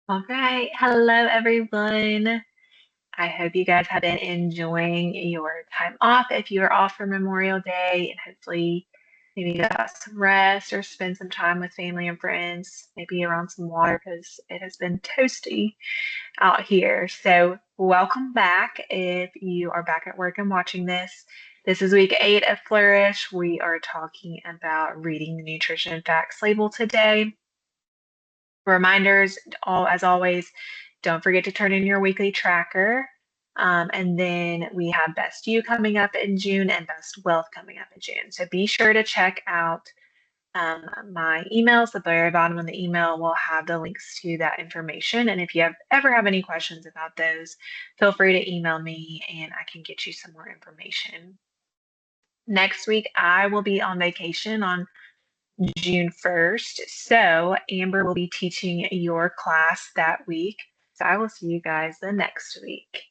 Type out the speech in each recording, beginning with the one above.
All right. Hello, everyone. I hope you guys have been enjoying your time off if you are off for Memorial Day and hopefully maybe you got some rest or spend some time with family and friends, maybe around some water because it has been toasty out here. So, welcome back if you are back at work and watching this. This is week 8 of Flourish. We are talking about reading the nutrition facts label today. Reminders, all as always, don't forget to turn in your weekly tracker. And then we have Best You coming up in June and Best Wealth coming up in June. So be sure to check out my emails. The very bottom of the email will have the links to that information. And if you ever have any questions about those, feel free to email me and I can get you some more information. Next week, I will be on vacation on June 1st. So Amber will be teaching your class that week. So I will see you guys the next week.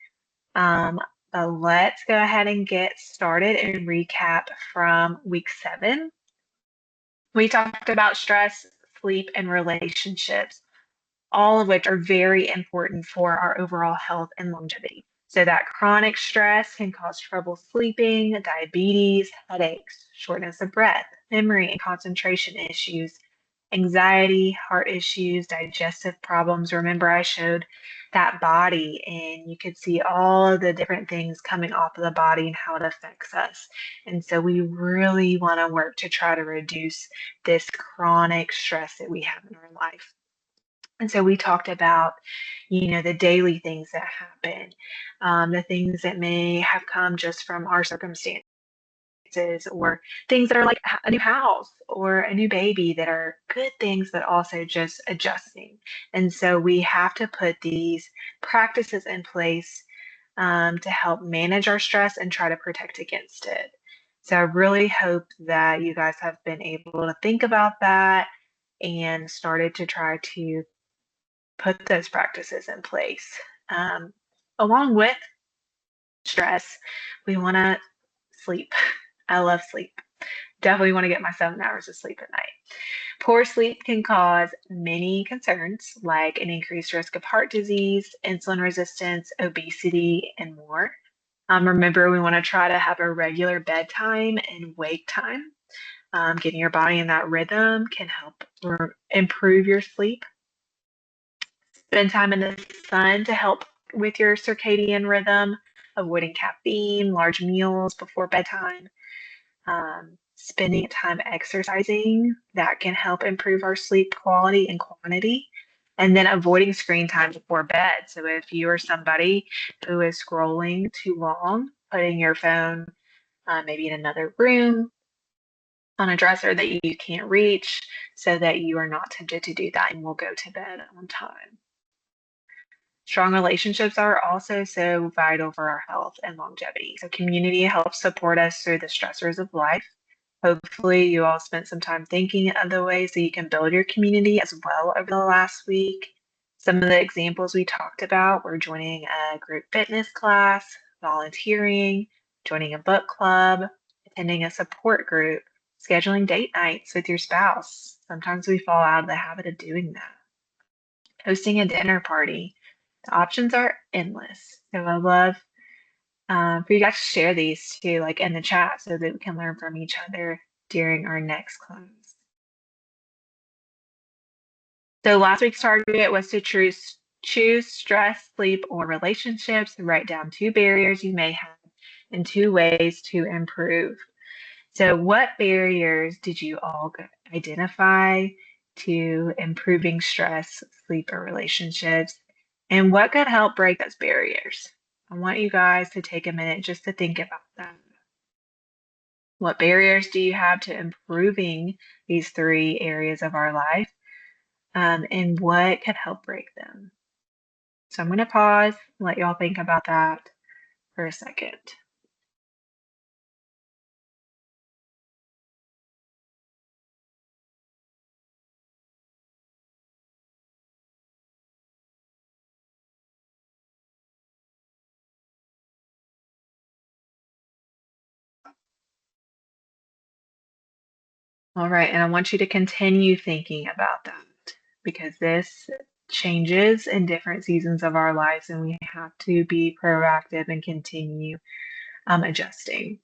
But let's go ahead and get started and recap from week 7. We talked about stress, sleep, and relationships, all of which are very important for our overall health and longevity. So that chronic stress can cause trouble sleeping, diabetes, headaches, shortness of breath, memory and concentration issues, anxiety, heart issues, digestive problems. Remember, I showed that body and you could see all of the different things coming off of the body and how it affects us. And so we really want to work to try to reduce this chronic stress that we have in our life. And so we talked about, the daily things that happen, the things that may have come just from our circumstances or things that are like a new house or a new baby that are good things, but also just adjusting. And so we have to put these practices in place to help manage our stress and try to protect against it. So I really hope that you guys have been able to think about that and started to try to put those practices in place. Um, Along with stress, we want to sleep. I love sleep. Definitely want to get my 7 hours of sleep at night. Poor sleep can cause many concerns, like an increased risk of heart disease, insulin resistance, obesity, and more. Remember, we want to try to have a regular bedtime and wake time. Getting your body in that rhythm can help improve your sleep. Spend time in the sun to help with your circadian rhythm, avoiding caffeine, large meals before bedtime, spending time exercising that can help improve our sleep quality and quantity, and then avoiding screen time before bed. So if you are somebody who is scrolling too long, putting your phone maybe in another room on a dresser that you can't reach so that you are not tempted to do that and will go to bed on time. Strong relationships are also so vital for our health and longevity. So, community helps support us through the stressors of life. Hopefully, you all spent some time thinking of the ways that you can build your community as well over the last week. Some of the examples we talked about were joining a group fitness class, volunteering, joining a book club, attending a support group, scheduling date nights with your spouse. Sometimes we fall out of the habit of doing that. Hosting a dinner party. The options are endless. So I love for you guys to share these too, like in the chat, so that we can learn from each other during our next class. So last week's target was to choose stress, sleep, or relationships, and write down 2 barriers you may have and 2 ways to improve. So what barriers did you all identify to improving stress, sleep, or relationships? And what could help break those barriers? I want you guys to take a minute just to think about that. What barriers do you have to improving these 3 areas of our life? And what could help break them? So I'm going to pause and let y'all think about that for a second. All right, and I want you to continue thinking about that because this changes in different seasons of our lives, and we have to be proactive and continue adjusting.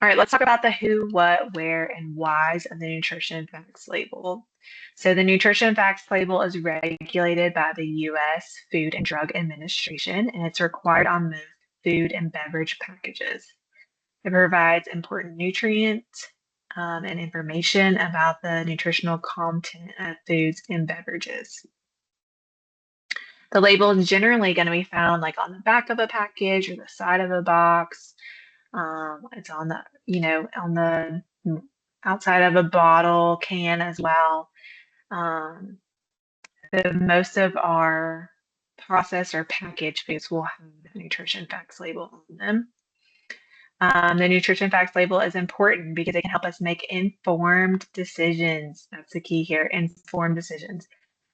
All right, let's talk about the who, what, where, and whys of the nutrition facts label. So the nutrition facts label is regulated by the U.S. Food and Drug Administration, and it's required on most food and beverage packages. It provides important nutrients and information about the nutritional content of foods and beverages. The label is generally going to be found like on the back of a package or the side of a box. It's on the, on the outside of a bottle, can as well. Most of our processed or packaged foods will have the nutrition facts label on them. The nutrition facts label is important because it can help us make informed decisions. That's the key here, informed decisions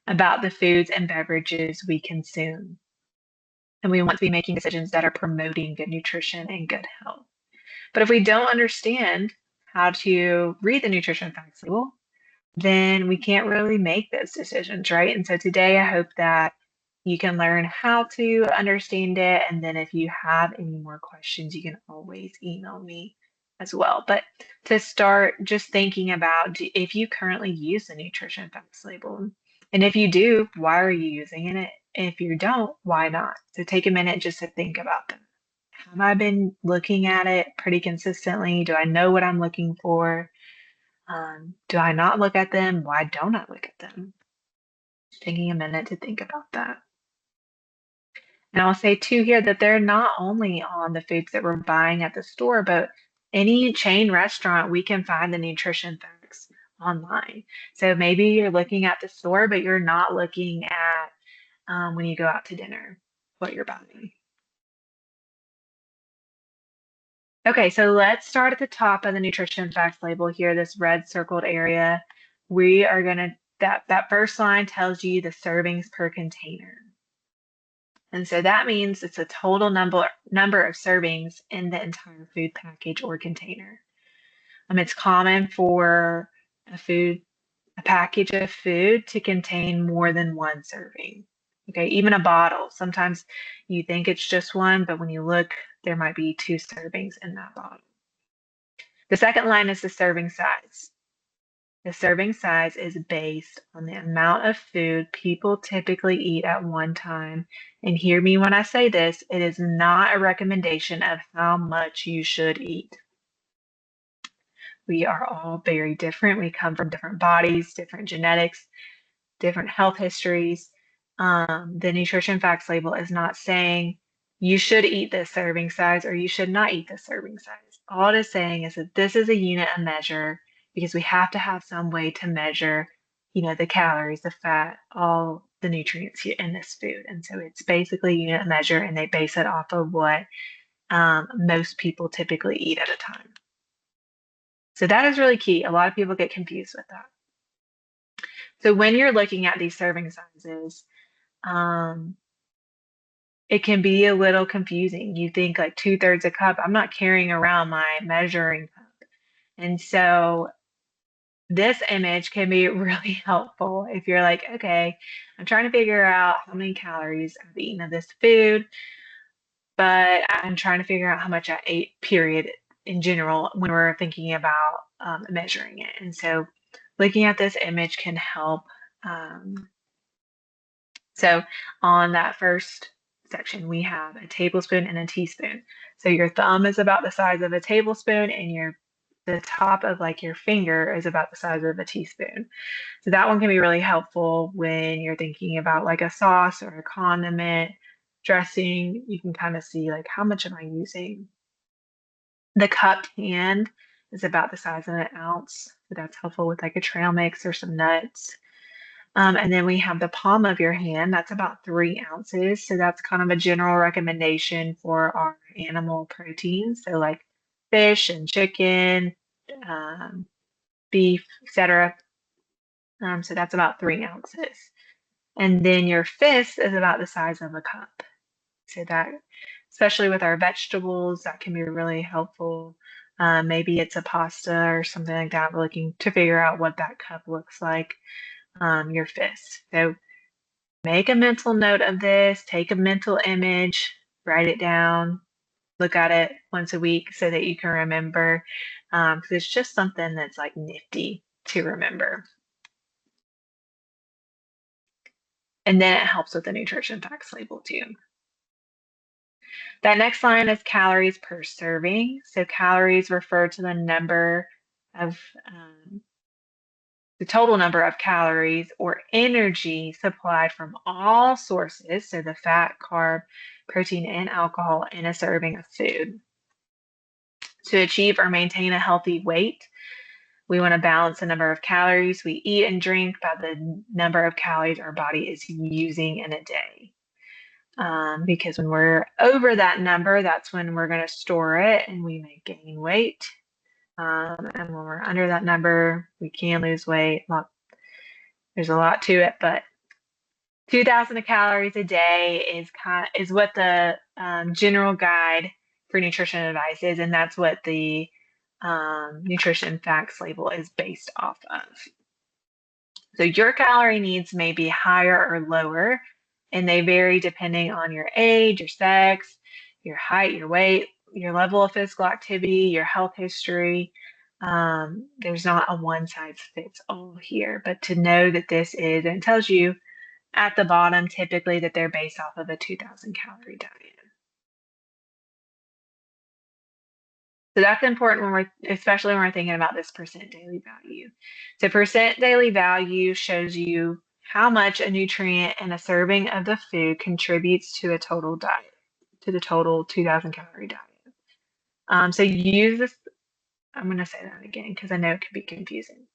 about the foods and beverages we consume. And we want to be making decisions that are promoting good nutrition and good health. But if we don't understand how to read the nutrition facts label, then we can't really make those decisions, right? And so today I hope that you can learn how to understand it. And then if you have any more questions, you can always email me as well. But to start just thinking about if you currently use the nutrition facts label, and if you do, why are you using it? And if you don't, why not? So take a minute just to think about that. Have I been looking at it pretty consistently? Do I know what I'm looking for? Do I not look at them? Why don't I look at them? Taking a minute to think about that. And I'll say too here that they're not only on the foods that we're buying at the store, but any chain restaurant, we can find the nutrition facts online. So maybe you're looking at the store, but you're not looking at when you go out to dinner, what you're buying. Okay, so let's start at the top of the nutrition facts label here, this red circled area. We are gonna, that first line tells you the servings per container. And so that means it's a total number of servings in the entire food package or container. It's common for a package of food to contain more than one serving. Okay, even a bottle. Sometimes you think it's just one, but when you look, there might be 2 servings in that bottle. The second line is the serving size. The serving size is based on the amount of food people typically eat at one time. And hear me when I say this, it is not a recommendation of how much you should eat. We are all very different. We come from different bodies, different genetics, different health histories. The nutrition facts label is not saying you should eat this serving size or you should not eat this serving size. All it is saying is that this is a unit of measure because we have to have some way to measure, the calories, the fat, all the nutrients in this food. And so it's basically a unit of measure, and they base it off of what most people typically eat at a time. So that is really key. A lot of people get confused with that. So when you're looking at these serving sizes, it can be a little confusing. You think like 2/3 a cup. I'm not carrying around my measuring cup. And so this image can be really helpful if you're like, okay, I'm trying to figure out how many calories I've eaten of this food, but I'm trying to figure out how much I ate, period, in general, when we're thinking about measuring it. And so looking at this image can help. So on that first section, we have a tablespoon and a teaspoon. So your thumb is about the size of a tablespoon, and the top of like your finger is about the size of a teaspoon. So that one can be really helpful when you're thinking about like a sauce or a condiment dressing. You can kind of see like how much am I using. The cupped hand is about the size of an ounce. So that's helpful with like a trail mix or some nuts. And then we have the palm of your hand. That's about 3 ounces. So that's kind of a general recommendation for our animal proteins. So like fish and chicken, beef, etc. So that's about 3 ounces. And then your fist is about the size of a cup. So that, especially with our vegetables, that can be really helpful. Maybe it's a pasta or something like that. We're looking to figure out what that cup looks like. your fist. So make a mental note of this, take a mental image, write it down, look at it once a week so that you can remember, because it's just something that's like nifty to remember. And then it helps with the nutrition facts label too. That next line is calories per serving. So calories refer to the number of the total number of calories or energy supplied from all sources, so the fat, carb, protein, and alcohol in a serving of food. To achieve or maintain a healthy weight, we want to balance the number of calories we eat and drink by the number of calories our body is using in a day. Because when we're over that number, that's when we're going to store it and we may gain weight. And when we're under that number, we can lose weight. There's a lot to it, but 2,000 calories a day is what the general guide for nutrition advice is, and that's what the nutrition facts label is based off of. So your calorie needs may be higher or lower, and they vary depending on your age, your sex, your height, your weight, your level of physical activity, your health history. There's not a one size fits all here, but to know that this is, and it tells you at the bottom typically that they're based off of a 2,000 calorie diet. So that's important especially when we're thinking about this percent daily value. So percent daily value shows you how much a nutrient in a serving of the food contributes to a total diet, to the total 2,000 calorie diet. So use this, I'm going to say that again because I know it can be confusing.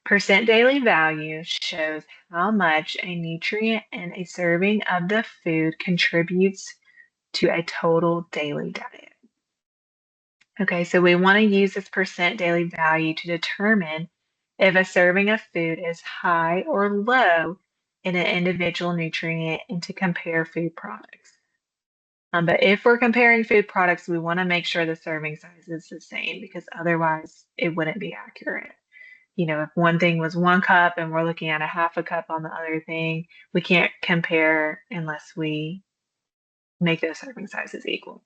Percent daily value shows how much a nutrient in a serving of the food contributes to a total daily diet. Okay, so we want to use this percent daily value to determine if a serving of food is high or low in an individual nutrient and to compare food products. But if we're comparing food products, we want to make sure the serving size is the same because otherwise it wouldn't be accurate. If one thing was 1 cup and we're looking at a half a cup on the other thing, we can't compare unless we make those serving sizes equal.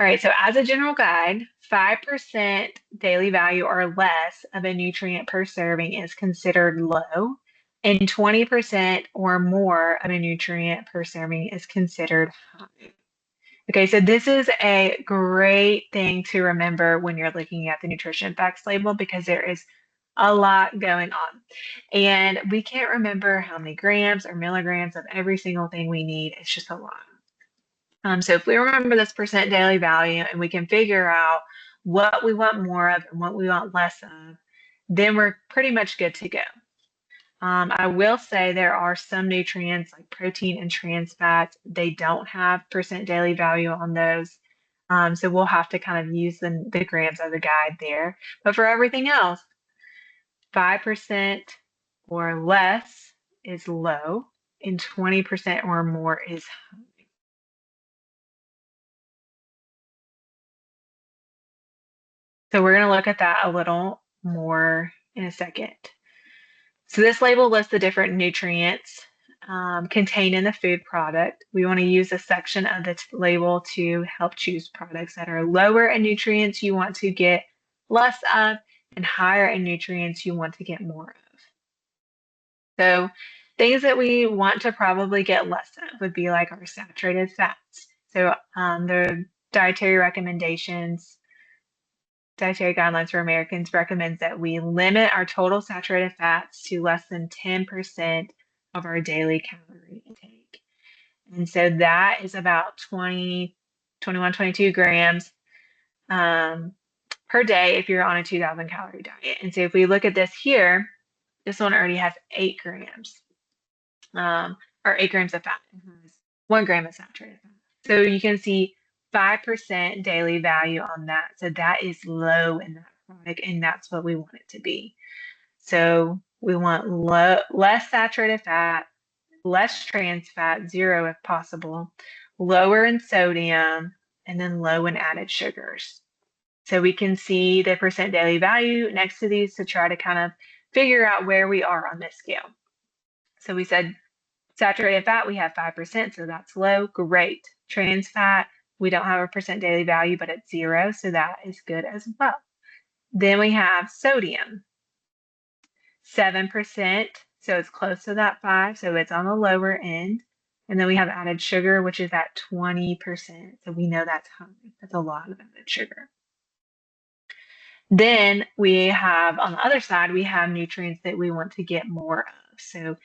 All right, so as a general guide, 5% daily value or less of a nutrient per serving is considered low, and 20% or more of a nutrient per serving is considered high. Okay, so this is a great thing to remember when you're looking at the nutrition facts label because there is a lot going on. And we can't remember how many grams or milligrams of every single thing we need. It's just a lot. So if we remember this percent daily value and we can figure out what we want more of and what we want less of, then we're pretty much good to go. I will say there are some nutrients like protein and trans fats, they don't have percent daily value on those. So we'll have to kind of use the grams as a guide there. But for everything else, 5% or less is low and 20% or more is high. So we're going to look at that a little more in a second. So this label lists the different nutrients contained in the food product. We want to use a section of the label to help choose products that are lower in nutrients you want to get less of and higher in nutrients you want to get more of. So things that we want to probably get less of would be like our saturated fats. So the dietary guidelines for Americans recommends that we limit our total saturated fats to less than 10% of our daily calorie intake. And so that is about 21, 22 grams per day if you're on a 2,000 calorie diet. And so if we look at this here, this one already has 8 grams, or 8 grams of fat. It has 1 gram of saturated fat. So you can see 5% daily value on that. So that is low in that product, and that's what we want it to be. So we want less saturated fat, less trans fat, 0 if possible, lower in sodium, and then low in added sugars. So we can see the percent daily value next to these to try to kind of figure out where we are on this scale. So we said saturated fat, we have 5%, so that's low. Great. Trans fat, we don't have a percent daily value, but it's 0, so that is good as well. Then we have sodium, 7%, so it's close to that 5, so it's on the lower end. And then we have added sugar, which is at 20%, so we know that's high. That's a lot of added sugar. Then we have, on the other side, we have nutrients that we want to get more of. So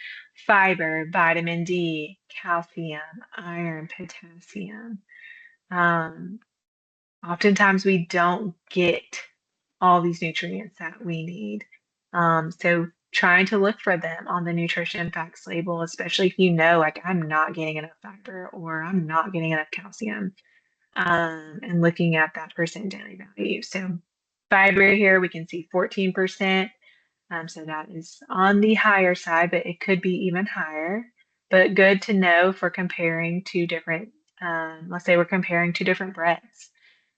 fiber, vitamin D, calcium, iron, potassium. Oftentimes we don't get all these nutrients that we need. So trying to look for them on the nutrition facts label, especially if you know, like, I'm not getting enough fiber or I'm not getting enough calcium, and looking at that percent daily value. So fiber here, we can see 14%. So that is on the higher side, but it could be even higher. But good to know for comparing two different, let's say we're comparing two different breads.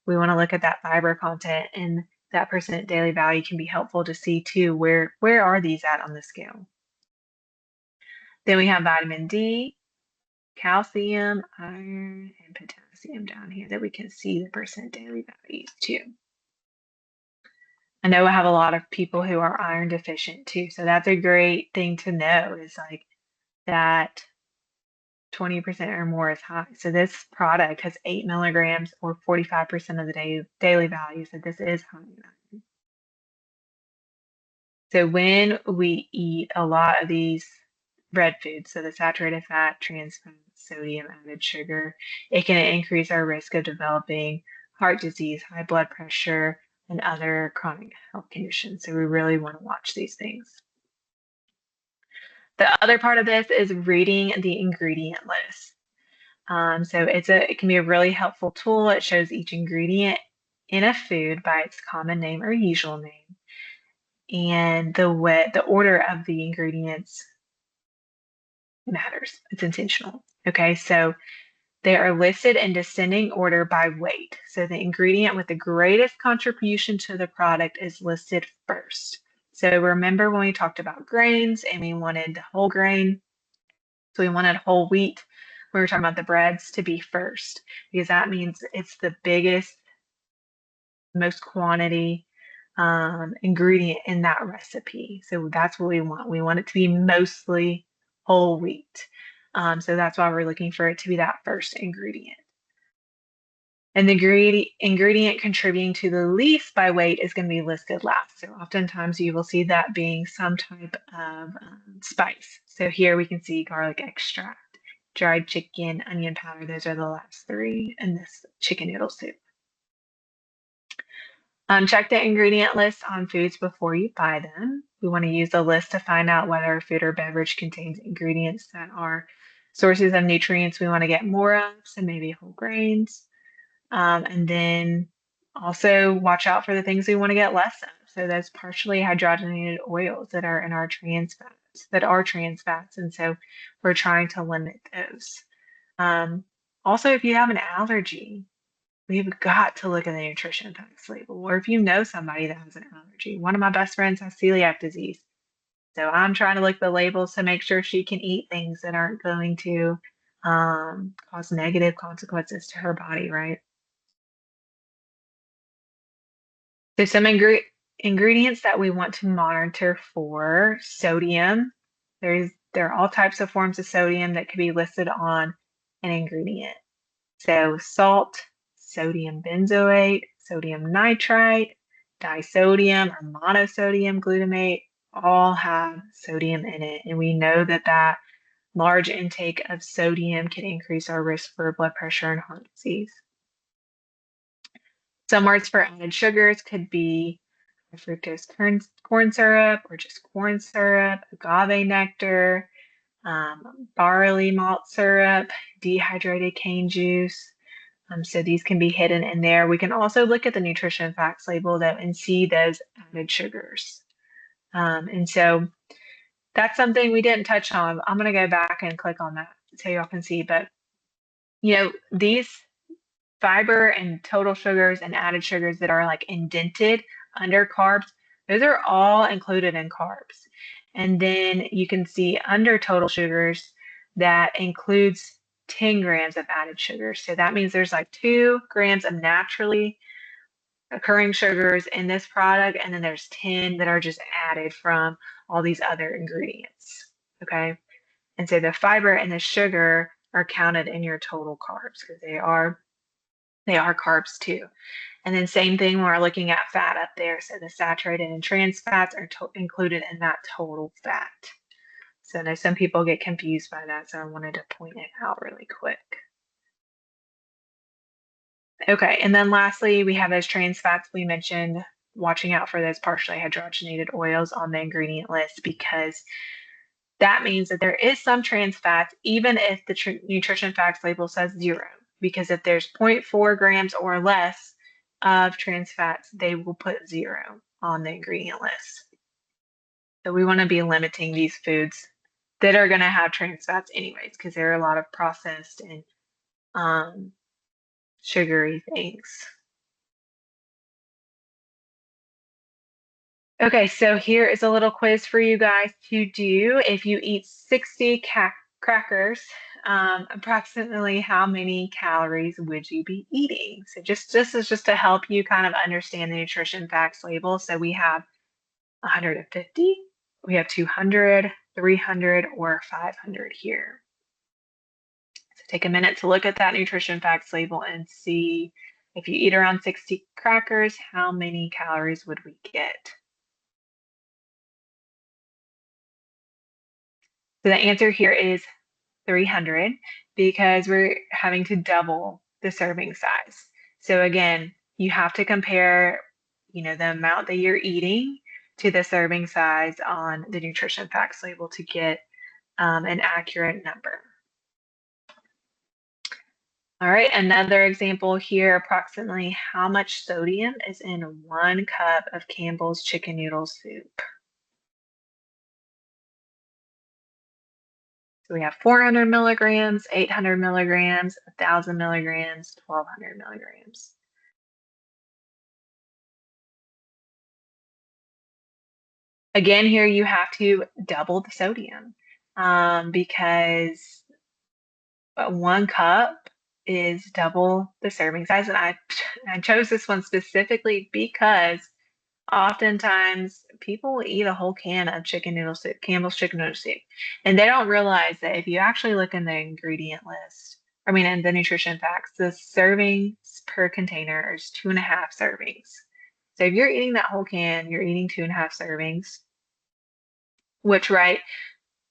We want to look at that fiber content, and that percent daily value can be helpful to see too, where are these at on the scale. Then we have vitamin D, calcium, iron, and potassium down here that we can see the percent daily values too. I know I have a lot of people who are iron deficient too, so that's a great thing to know, is like that 20% or more is high. So this product has 8 milligrams or 45% of the daily value, so this is high in iron. So when we eat a lot of these red foods, so the saturated fat, trans fat, sodium, added sugar, it can increase our risk of developing heart disease, high blood pressure, and other chronic health conditions. So we really want to watch these things. The other part of this is reading the ingredient list. So it can be a really helpful tool. It shows each ingredient in a food by its common name or usual name, and the order of the ingredients matters. It's intentional. Okay, so they are listed in descending order by weight. So the ingredient with the greatest contribution to the product is listed first. So remember when we talked about grains and we wanted whole grain, so we wanted whole wheat. We were talking about the breads to be first, because that means it's the biggest, most quantity ingredient in that recipe. So that's what we want. We want it to be mostly whole wheat. So that's why we're looking for it to be that first ingredient. And the ingredient contributing to the least by weight is going to be listed last. So oftentimes you will see that being some type of spice. So here we can see garlic extract, dried chicken, onion powder. Those are the last three in this chicken noodle soup. Check the ingredient list on foods before you buy them. We want to use the list to find out whether a food or beverage contains ingredients that are sources of nutrients we want to get more of, so maybe whole grains. And then also watch out for the things we want to get less of. So those partially hydrogenated oils that are in our trans fats. And so we're trying to limit those. Also, if you have an allergy, we've got to look at the nutrition facts label. Or if you know somebody that has an allergy, one of my best friends has celiac disease. So I'm trying to look at the labels to make sure she can eat things that aren't going to cause negative consequences to her body, right? So some ingredients that we want to monitor for: sodium. There are all types of forms of sodium that could be listed on an ingredient. So salt, sodium benzoate, sodium nitrite, disodium or monosodium glutamate all have sodium in it. And we know that that large intake of sodium can increase our risk for blood pressure and heart disease. Some words for added sugars could be fructose corn syrup or just corn syrup, agave nectar, barley malt syrup, dehydrated cane juice. So these can be hidden in there. We can also look at the nutrition facts label though and see those added sugars. And so that's something we didn't touch on. I'm going to go back and click on that so y'all can see. But these fiber and total sugars and added sugars that are like indented under carbs, Those are all included in carbs. And then you can see under total sugars that includes 10 grams of added sugar. So that means there's like 2 grams of naturally occurring sugars in this product, and then there's 10 that are just added from all these other ingredients. Okay. And so the fiber and the sugar are counted in your total carbs because they are carbs too. And then same thing when we're looking at fat up there. So the saturated and trans fats are included in that total fat. So I know some people get confused by that, so I wanted to point it out really quick. Okay, and then lastly, we have those trans fats we mentioned, watching out for those partially hydrogenated oils on the ingredient list because that means that there is some trans fats, even if the nutrition facts label says 0. Because if there's 0.4 grams or less of trans fats, they will put 0 on the ingredient list. So we want to be limiting these foods that are going to have trans fats anyways, because there are a lot of processed and sugary things. Okay, so here is a little quiz for you guys to do. If you eat 60 crackers, approximately how many calories would you be eating? So this is just to help you kind of understand the nutrition facts label. So we have 150, we have 200, 300, or 500 here. So take a minute to look at that nutrition facts label and see if you eat around 60 crackers, how many calories would we get? So the answer here is 300 because we're having to double the serving size. So again, you have to compare, the amount that you're eating to the serving size on the nutrition facts label to get an accurate number. All right, another example here, approximately how much sodium is in 1 cup of Campbell's chicken noodle soup? So we have 400 milligrams, 800 milligrams, 1,000 milligrams, 1,200 milligrams. Again, here you have to double the sodium because 1 cup is double the serving size. And I chose this one specifically because oftentimes people will eat a whole can of chicken noodle soup, Campbell's chicken noodle soup, and they don't realize that if you actually look in the ingredient list, in the nutrition facts, the servings per container is 2.5 servings. So if you're eating that whole can, you're eating 2.5 servings, which, right,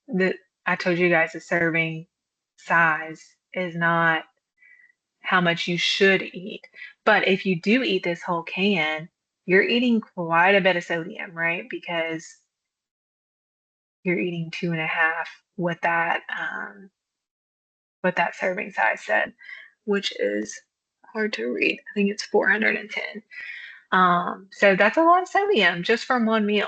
the I told you guys the serving size is not how much you should eat. But if you do eat this whole can, you're eating quite a bit of sodium, right? Because you're eating 2.5 what that serving size said, which is hard to read. I think it's 410. So that's a lot of sodium just from one meal.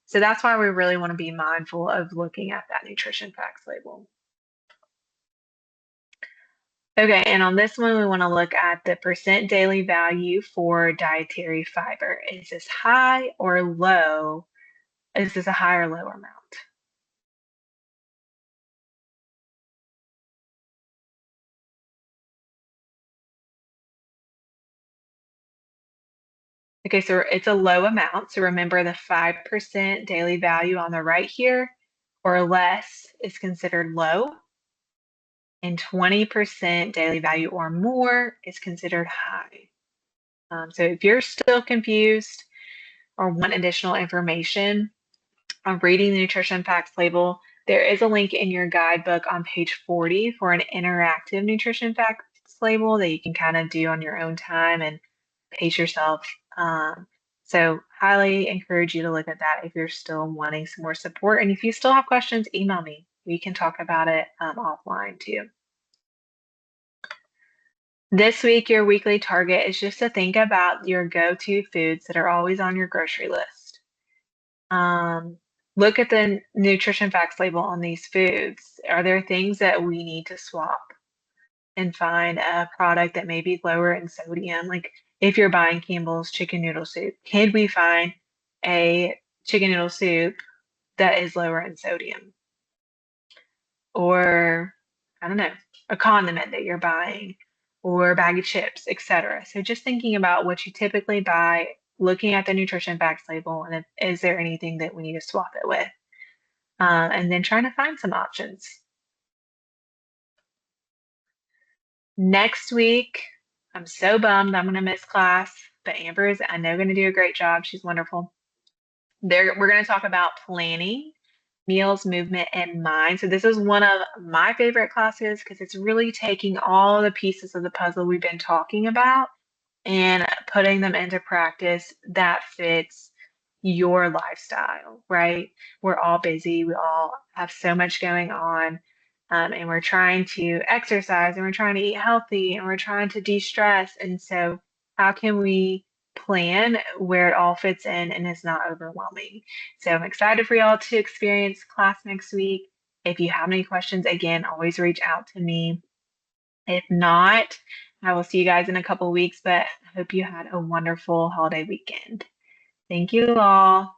So that's why we really want to be mindful of looking at that nutrition facts label. Okay, and on this one, we want to look at the percent daily value for dietary fiber. Is this high or low? Is this a high or low amount? Okay, so it's a low amount. So remember the 5% daily value on the right here or less is considered low, and 20% daily value or more is considered high. So if you're still confused or want additional information on reading the nutrition facts label, there is a link in your guidebook on page 40 for an interactive nutrition facts label that you can kind of do on your own time and pace yourself. So highly encourage you to look at that if you're still wanting some more support. And if you still have questions, email me. We can talk about it offline too. This week, your weekly target is just to think about your go-to foods that are always on your grocery list. Look at the nutrition facts label on these foods. Are there things that we need to swap and find a product that may be lower in sodium? Like if you're buying Campbell's chicken noodle soup, can we find a chicken noodle soup that is lower in sodium, or I don't know, a condiment that you're buying, or a bag of chips, etc. So just thinking about what you typically buy, looking at the nutrition facts label, and if, is there anything that we need to swap it with? And then trying to find some options. Next week, I'm so bummed I'm going to miss class, but Amber is, I know, going to do a great job. She's wonderful. We're going to talk about planning, meals, movement, and mind. So this is one of my favorite classes because it's really taking all the pieces of the puzzle we've been talking about and putting them into practice that fits your lifestyle, right? We're all busy, we all have so much going on, and we're trying to exercise and we're trying to eat healthy and we're trying to de-stress. And so, how can we plan where it all fits in and is not overwhelming? So, I'm excited for y'all to experience class next week. If you have any questions, again, always reach out to me. If not, I will see you guys in a couple weeks, but I hope you had a wonderful holiday weekend. Thank you all.